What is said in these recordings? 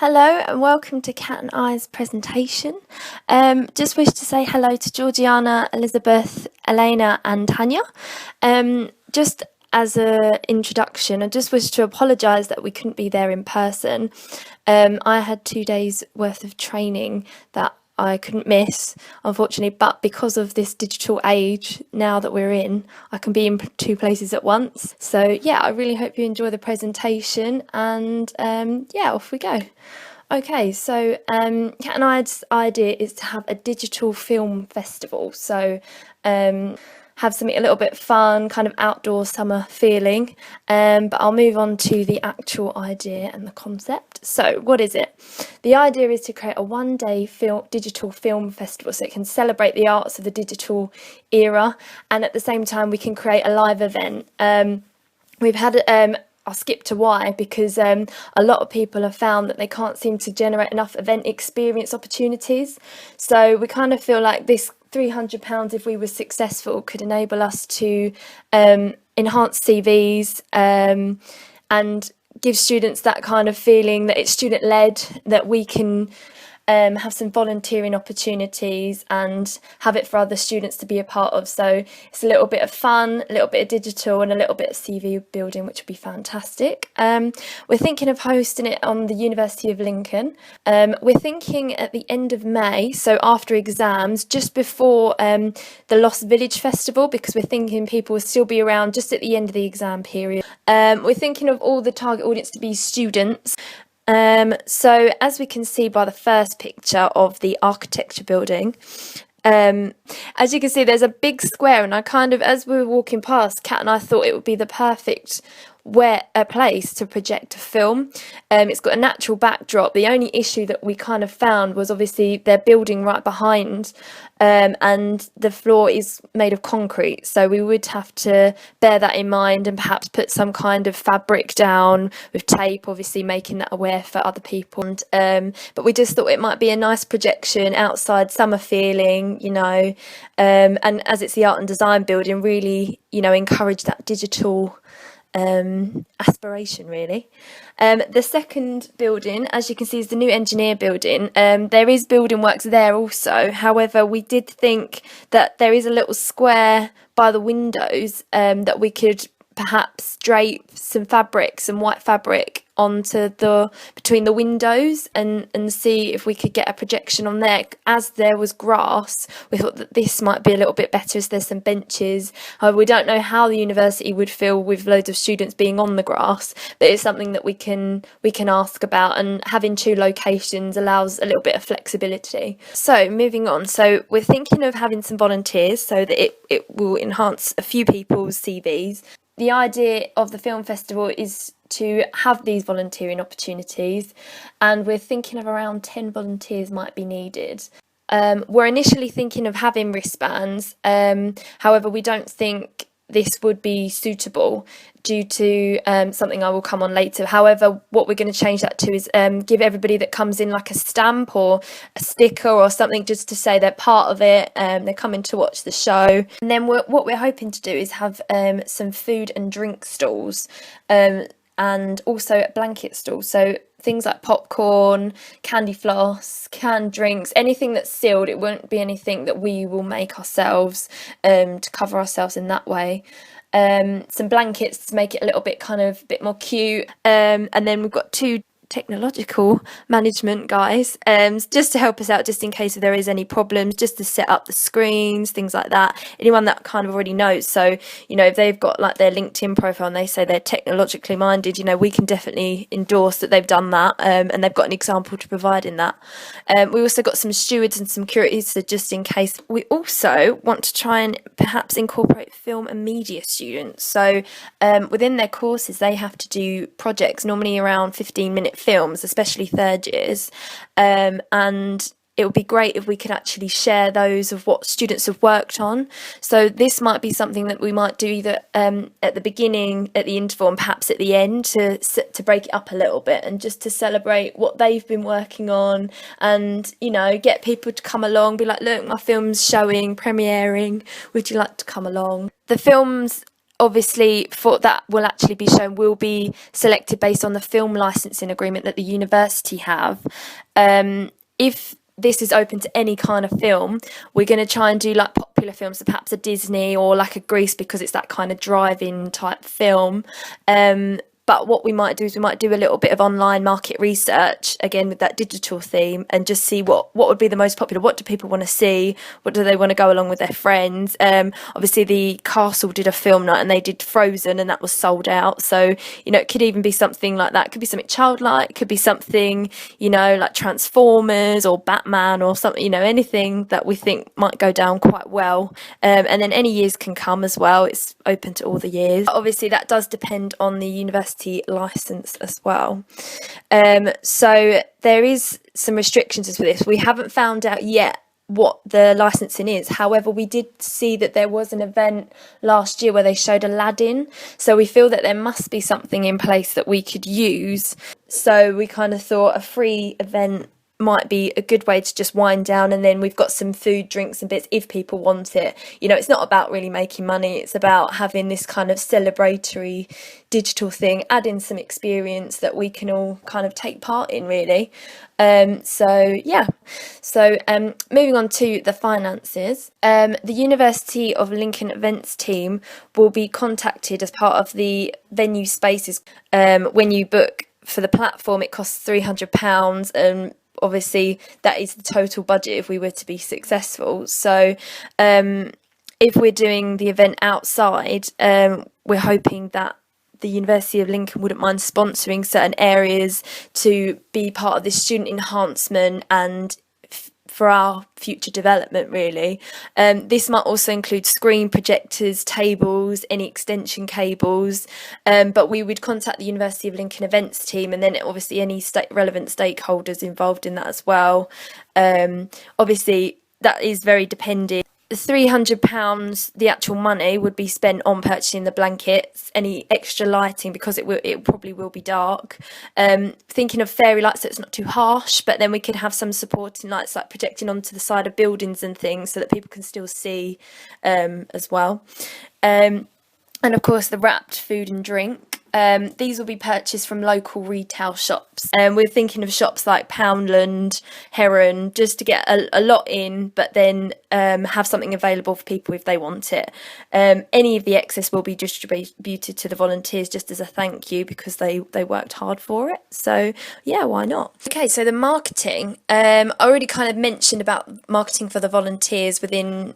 Hello and welcome to Cat and I's presentation. Just wish to say hello to Georgiana, Elizabeth, Elena and Tanya. Just as an introduction, I just wish to apologise that we couldn't be there in person. I had 2 days worth of training that I couldn't miss, unfortunately, but because of this digital age now that we're in, I can be in two places at once. So yeah, I really hope you enjoy the presentation and yeah, off we go. Okay, so Cat and I's idea is to have a digital film festival. So have something a little bit fun, kind of outdoor summer feeling. But I'll move on to the actual idea and the concept. So what is it? The idea is to create a one-day digital film festival so it can celebrate the arts of the digital era, and at the same time we can create a live event. We've had I'll skip to why, because a lot of people have found that they can't seem to generate enough event experience opportunities. So we kind of feel like this £300, if we were successful, could enable us to enhance CVs and give students that kind of feeling that it's student-led, that we can have some volunteering opportunities and have it for other students to be a part of. So it's a little bit of fun, a little bit of digital and a little bit of CV building, which would be fantastic. We're thinking of hosting it on the University of Lincoln. We're thinking at the end of May, so after exams, just before the Lost Village Festival, because we're thinking people will still be around just at the end of the exam period. We're thinking of all the target audience to be students. So as we can see by the first picture of the architecture building, as you can see there's a big square, and I kind of, as we were walking past, Kat and I thought it would be the perfect place to project a film. It's got a natural backdrop. The only issue that we kind of found was obviously they're building right behind, and the floor is made of concrete, so we would have to bear that in mind and perhaps put some kind of fabric down with tape, obviously making that aware for other people. But we just thought it might be a nice projection outside, summer feeling, and as it's the art and design building, really encourage that digital aspiration really. The second building, as you can see, is the new engineer building. There is building works there also. However, we did think that there is a little square by the windows that we could perhaps drape some fabric, some white fabric onto between the windows and see if we could get a projection on there. As there was grass, we thought that this might be a little bit better as there's some benches. However, we don't know how the university would feel with loads of students being on the grass, but it's something that we can ask about, and having two locations allows a little bit of flexibility. So moving on, so we're thinking of having some volunteers so that it will enhance a few people's CVs. The idea of the film festival is to have these volunteering opportunities, and we're thinking of around 10 volunteers might be needed. We're initially thinking of having wristbands, however we don't think this would be suitable due to something I will come on later. However, what we're going to change that to is give everybody that comes in like a stamp or a sticker or something, just to say they're part of it, they're coming to watch the show. And then what we're hoping to do is have some food and drink stalls, and also blanket stalls, so things like popcorn, candy floss, canned drinks, anything that's sealed. It won't be anything that we will make ourselves to cover ourselves in that way. Some blankets to make it a little bit bit more cute, and then we've got two technological management guys just to help us out, just in case if there is any problems, just to set up the screens, things like that. Anyone that kind of already knows, so if they've got like their LinkedIn profile and they say they're technologically minded, we can definitely endorse that they've done that, and they've got an example to provide in that. We also got some stewards and some curators, so just in case. We also want to try and perhaps incorporate film and media students, so within their courses they have to do projects, normally around 15-minute films, especially third years, and it would be great if we could actually share those of what students have worked on. So this might be something that we might do either at the beginning, at the interval, and perhaps at the end to break it up a little bit, and just to celebrate what they've been working on, and get people to come along, be like, look, my film's showing, premiering, would you like to come along? The films obviously for that will actually be shown will be selected based on the film licensing agreement that the university have. If this is open to any kind of film, we're going to try and do like popular films, so perhaps a Disney or like a Grease, because it's that kind of drive-in type film. But what we might do is we might do a little bit of online market research, again with that digital theme, and just see what would be the most popular. What do people want to see? What do they want to go along with their friends? Obviously, the Castle did a film night and they did Frozen, and that was sold out. So, it could even be something like that. It could be something childlike. It could be something, like Transformers or Batman or something, anything that we think might go down quite well. And then any years can come as well. It's open to all the years. Obviously, that does depend on the university license as well. So there is some restrictions for this. We haven't found out yet what the licensing is. However, we did see that there was an event last year where they showed Aladdin. So we feel that there must be something in place that we could use. So we kind of thought a free event might be a good way to just wind down, and then we've got some food, drinks and bits if people want it. It's not about really making money, it's about having this kind of celebratory digital thing, add in some experience that we can all kind of take part in, really. So moving on to the finances, the University of Lincoln events team will be contacted as part of the venue spaces. When you book for the platform, it costs £300, and obviously that is the total budget if we were to be successful. So if we're doing the event outside, we're hoping that the University of Lincoln wouldn't mind sponsoring certain areas to be part of this student enhancement and for our future development, really. This might also include screen projectors, tables, any extension cables, but we would contact the University of Lincoln events team, and then obviously any relevant stakeholders involved in that as well. Obviously that is very dependent. The £300, the actual money, would be spent on purchasing the blankets, any extra lighting, because it probably will be dark. Thinking of fairy lights so it's not too harsh, but then we could have some supporting lights like projecting onto the side of buildings and things so that people can still see as well. And of course the wrapped food and drink. These will be purchased from local retail shops. We're thinking of shops like Poundland, Heron, just to get a lot in, but then have something available for people if they want it. Any of the excess will be distributed to the volunteers just as a thank you, because they worked hard for it. So yeah, why not? Okay, so the marketing. I already kind of mentioned about marketing for the volunteers within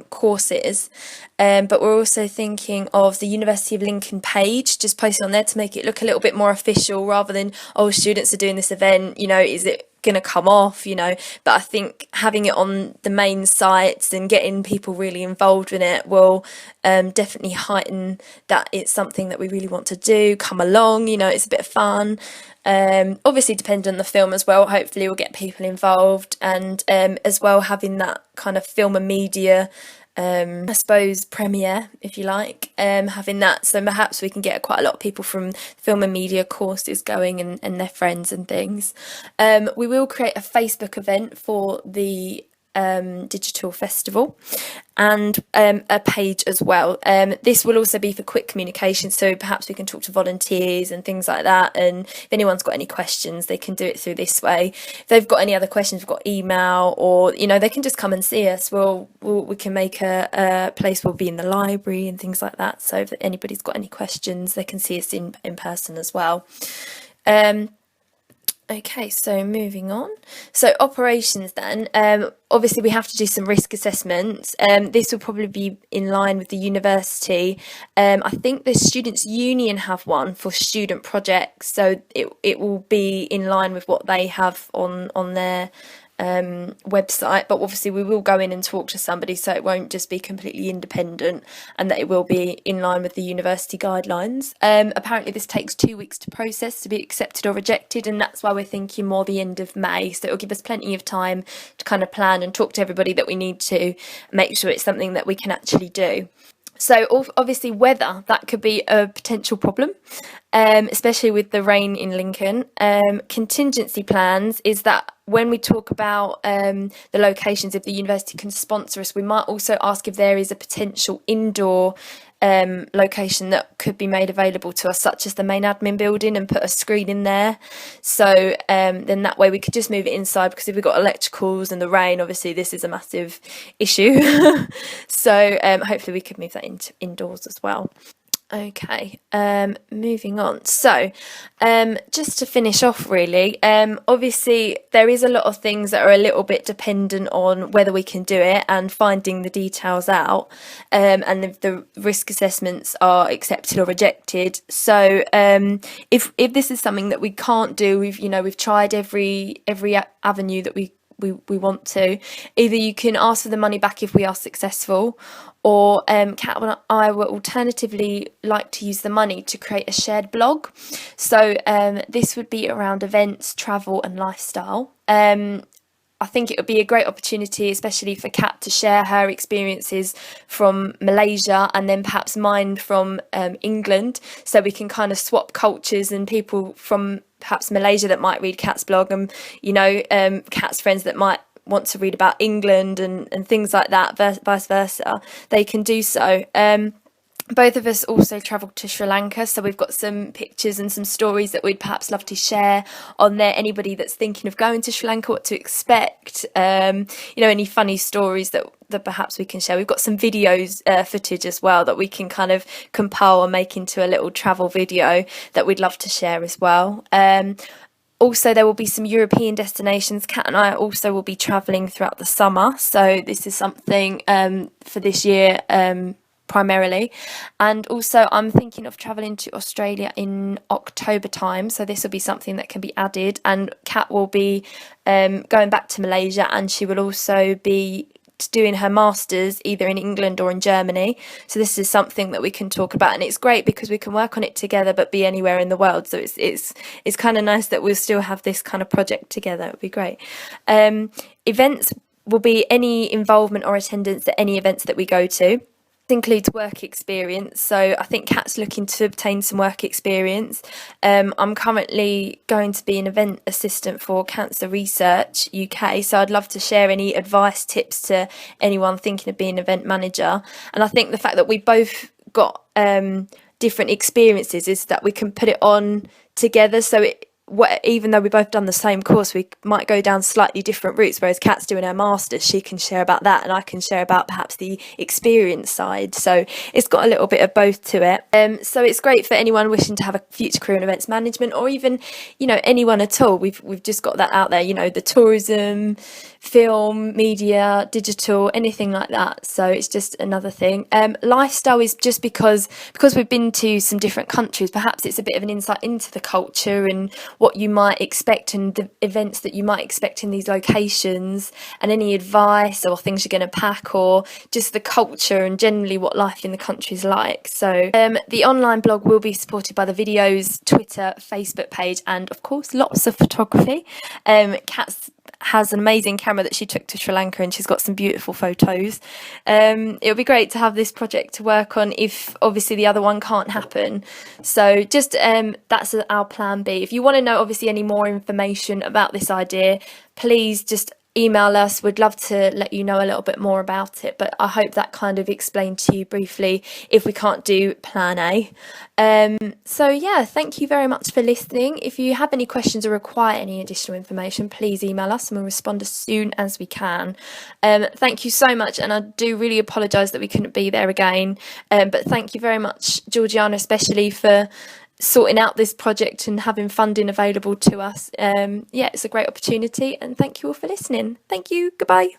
courses, but we're also thinking of the University of Lincoln page, just posting on there to make it look a little bit more official, rather than, oh, students are doing this event, is it going to come off, but I think having it on the main sites and getting people really involved in it will definitely heighten that it's something that we really want to do, come along, it's a bit of fun. Obviously depending on the film as well, hopefully we'll get people involved, and as well having that kind of film and media I suppose premiere, if you like, having that, so perhaps we can get quite a lot of people from film and media courses going, and their friends and things. We will create a Facebook event for the digital festival, and a page as well. This will also be for quick communication, so perhaps we can talk to volunteers and things like that, and if anyone's got any questions they can do it through this way. If they've got any other questions, we've got email, or they can just come and see us. We can make a place, we'll be in the library and things like that, so if anybody's got any questions they can see us in person as well. Okay, so moving on. So operations then, obviously we have to do some risk assessments. This will probably be in line with the university. I think the Students' Union have one for student projects, so it will be in line with what they have on their website, but obviously we will go in and talk to somebody, so it won't just be completely independent, and that it will be in line with the university guidelines. Apparently this takes 2 weeks to process to be accepted or rejected, and that's why we're thinking more the end of May, so it'll give us plenty of time to kind of plan and talk to everybody that we need to make sure it's something that we can actually do. So obviously weather, that could be a potential problem, especially with the rain in Lincoln. Contingency plans is that when we talk about the locations, if the university can sponsor us, we might also ask if there is a potential indoor location that could be made available to us, such as the main admin building, and put a screen in there. So then that way we could just move it inside, because if we've got electricals and the rain, obviously this is a massive issue. So hopefully we could move that into indoors as well. Okay, moving on. So, just to finish off really, obviously there is a lot of things that are a little bit dependent on whether we can do it and finding the details out, and if the risk assessments are accepted or rejected. So, if this is something that we can't do, we've tried every avenue that we want to, either you can ask for the money back if we are successful, or Kat and I would alternatively like to use the money to create a shared blog. So this would be around events, travel and lifestyle. I think it would be a great opportunity, especially for Kat, to share her experiences from Malaysia and then perhaps mine from England, so we can kind of swap cultures, and people from perhaps Malaysia that might read Kat's blog, and Kat's friends that might want to read about England and things like that, vice versa, they can do so. Both of us also travelled to Sri Lanka, so we've got some pictures and some stories that we'd perhaps love to share on there. Anybody that's thinking of going to Sri Lanka, what to expect, any funny stories that perhaps we can share. We've got some videos, footage as well, that we can kind of compile and make into a little travel video that we'd love to share as well. Also, there will be some European destinations. Kat and I also will be travelling throughout the summer, so this is something for this year primarily. And also I'm thinking of travelling to Australia in October time, so this will be something that can be added. And Kat will be going back to Malaysia, and she will also be doing her masters either in England or in Germany, so this is something that we can talk about, and it's great because we can work on it together but be anywhere in the world. So it's kind of nice that we'll still have this kind of project together. It would be great. Events will be any involvement or attendance at any events that we go to. Includes work experience, so I think Kat's looking to obtain some work experience. I'm currently going to be an event assistant for Cancer Research UK, so I'd love to share any advice, tips to anyone thinking of being an event manager. And I think the fact that we both got different experiences is that we can put it on together, so even though we both done the same course, we might go down slightly different routes. Whereas Kat's doing her masters, she can share about that, and I can share about perhaps the experience side. So it's got a little bit of both to it. So it's great for anyone wishing to have a future career in events management, or even anyone at all. We've just got that out there. The tourism, film, media, digital, anything like that. So it's just another thing. Lifestyle is just because we've been to some different countries. Perhaps it's a bit of an insight into the culture and what you might expect and the events that you might expect in these locations, and any advice or things you're going to pack, or just the culture and generally what life in the country is like. So the online blog will be supported by the videos, Twitter, Facebook page, and of course lots of photography. Kat has an amazing camera that she took to Sri Lanka, and she's got some beautiful photos. It'll be great to have this project to work on if obviously the other one can't happen. So just that's our plan B. If you want to know obviously any more information about this idea, please just email us. We'd love to let you know a little bit more about it, but I hope that kind of explained to you briefly if we can't do plan A. So yeah, thank you very much for listening. If you have any questions or require any additional information, please email us and we'll respond as soon as we can. Thank you so much, and I do really apologise that we couldn't be there again, but thank you very much, Georgiana, especially for sorting out this project and having funding available to us. Yeah, it's a great opportunity, and thank you all for listening. Thank you. Goodbye.